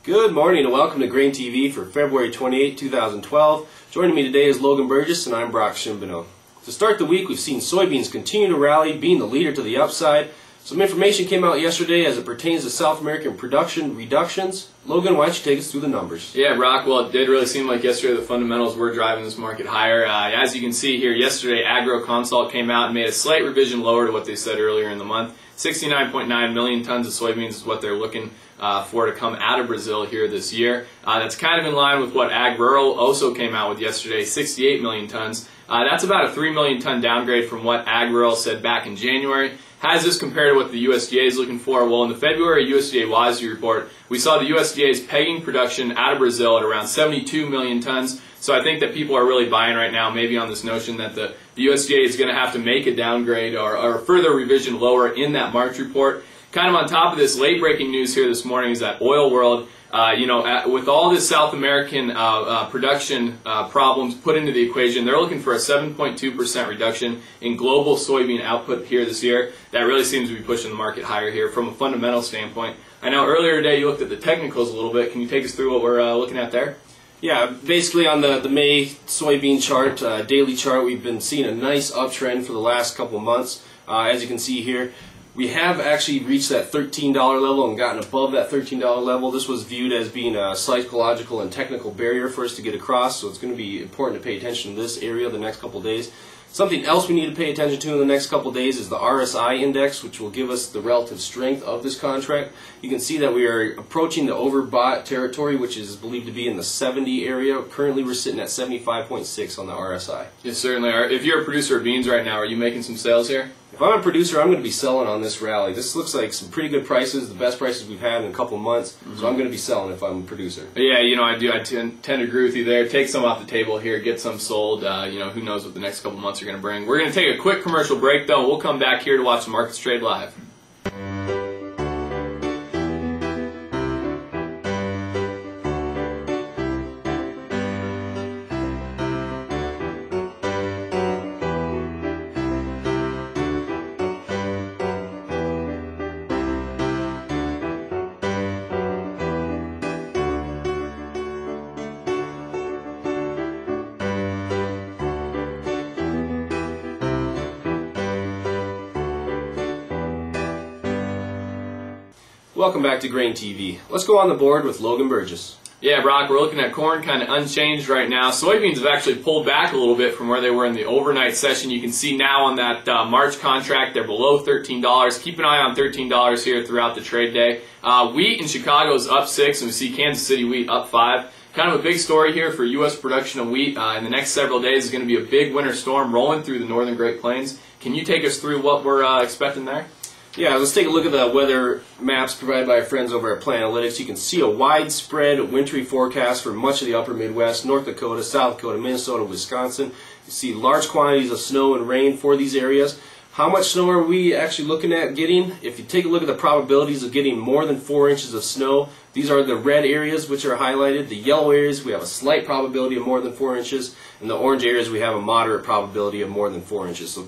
Good morning and welcome to GrainTV for February 28, 2012. Joining me today is Logan Burgess and I'm Brock Shimbino. To start the week, we've seen soybeans continue to rally, being the leader to the upside. Some information came out yesterday as it pertains to South American production reductions. Logan, why don't you take us through the numbers? Yeah, Brock, well, it did really seem like yesterday the fundamentals were driving this market higher. As you can see here, yesterday AgroConsult came out and made a slight revision lower to what they said earlier in the month. 69.9 million tons of soybeans is what they're looking for to come out of Brazil here this year. That's kind of in line with what Ag Rural also came out with yesterday, 68 million tons. That's about a 3 million ton downgrade from what Ag Rural said back in January. How does this compare to what the USDA is looking for? Well, in the February USDA WASDE report, we saw the USDA's pegging production out of Brazil at around 72 million tons. So I think that people are really buying right now, maybe on this notion that the USDA is going to have to make a downgrade or a further revision lower in that March report. Kind of on top of this, late-breaking news here this morning is that Oil World, with all this South American production problems put into the equation, they're looking for a 7.2% reduction in global soybean output here this year. That really seems to be pushing the market higher here from a fundamental standpoint. I know earlier today you looked at the technicals a little bit. Can you take us through what we're looking at there? Yeah, basically on the May soybean chart, daily chart, we've been seeing a nice uptrend for the last couple of months. As you can see here, we have actually reached that $13 level and gotten above that $13 level. This was viewed as being a psychological and technical barrier for us to get across, so it's going to be important to pay attention to this area the next couple of days. Something else we need to pay attention to in the next couple of days is the RSI index, which will give us the relative strength of this contract. You can see that we are approaching the overbought territory, which is believed to be in the 70 area. Currently, we're sitting at 75.6 on the RSI. Yes, certainly are. If you're a producer of beans right now, are you making some sales here? If I'm a producer, I'm going to be selling on this rally. This looks like some pretty good prices, the best prices we've had in a couple of months, so I'm going to be selling if I'm a producer. Yeah, I tend to agree with you there. Take some off the table here, get some sold. Who knows what the next couple of months are going to bring. We're going to take a quick commercial break, though. We'll come back here to watch the markets trade live. Welcome back to GrainTV. Let's go on the board with Logan Burgess. Yeah, Brock, we're looking at corn kind of unchanged right now. Soybeans have actually pulled back a little bit from where they were in the overnight session. You can see now on that March contract, they're below $13. Keep an eye on $13 here throughout the trade day. Wheat in Chicago is up 6, and we see Kansas City wheat up 5. Kind of a big story here for U.S. production of wheat in the next several days is going to be a big winter storm rolling through the northern Great Plains. Can you take us through what we're expecting there? Yeah, let's take a look at the weather maps provided by our friends over at Planalytics. You can see a widespread wintry forecast for much of the upper Midwest, North Dakota, South Dakota, Minnesota, Wisconsin. You see large quantities of snow and rain for these areas. How much snow are we actually looking at getting? If you take a look at the probabilities of getting more than 4 inches of snow, these are the red areas which are highlighted. The yellow areas, we have a slight probability of more than 4 inches. And the orange areas, we have a moderate probability of more than 4 inches. So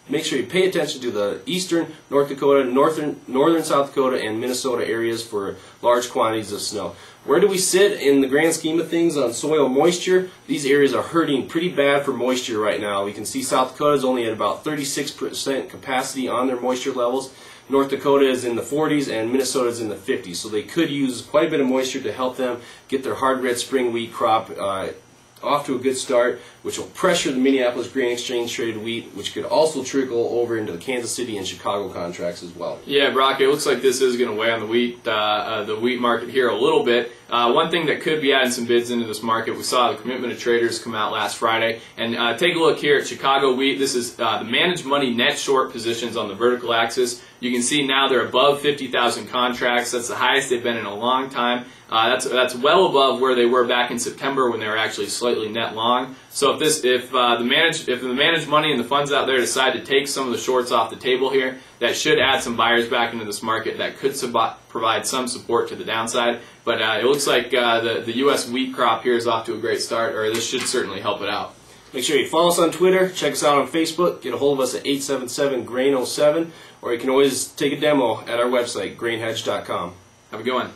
make sure you pay attention to the eastern North Dakota, northern South Dakota, and Minnesota areas for large quantities of snow. Where do we sit in the grand scheme of things on soil moisture? These areas are hurting pretty bad for moisture right now. We can see South Dakota is only at about 36% capacity on their moisture levels. North Dakota is in the 40s and Minnesota is in the 50s. So they could use quite a bit of moisture to help them get their hard red spring wheat crop off to a good start, which will pressure the Minneapolis Grain Exchange traded wheat, which could also trickle over into the Kansas City and Chicago contracts as well. Yeah, Brock, it looks like this is going to weigh on the wheat market here a little bit. One thing that could be adding some bids into this market, we saw the commitment of traders come out last Friday. And take a look here at Chicago wheat. This is the managed money net short positions on the vertical axis. You can see now they're above 50,000 contracts. That's the highest they've been in a long time. That's well above where they were back in September when they were actually slightly net long. So if the managed money and the funds out there decide to take some of the shorts off the table here, that should add some buyers back into this market. That could provide some support to the downside. But it looks like the U.S. wheat crop here is off to a great start, or this should certainly help it out. Make sure you follow us on Twitter, check us out on Facebook, get a hold of us at 877-GRAIN07, or you can always take a demo at our website, grainhedge.com. Have a good one.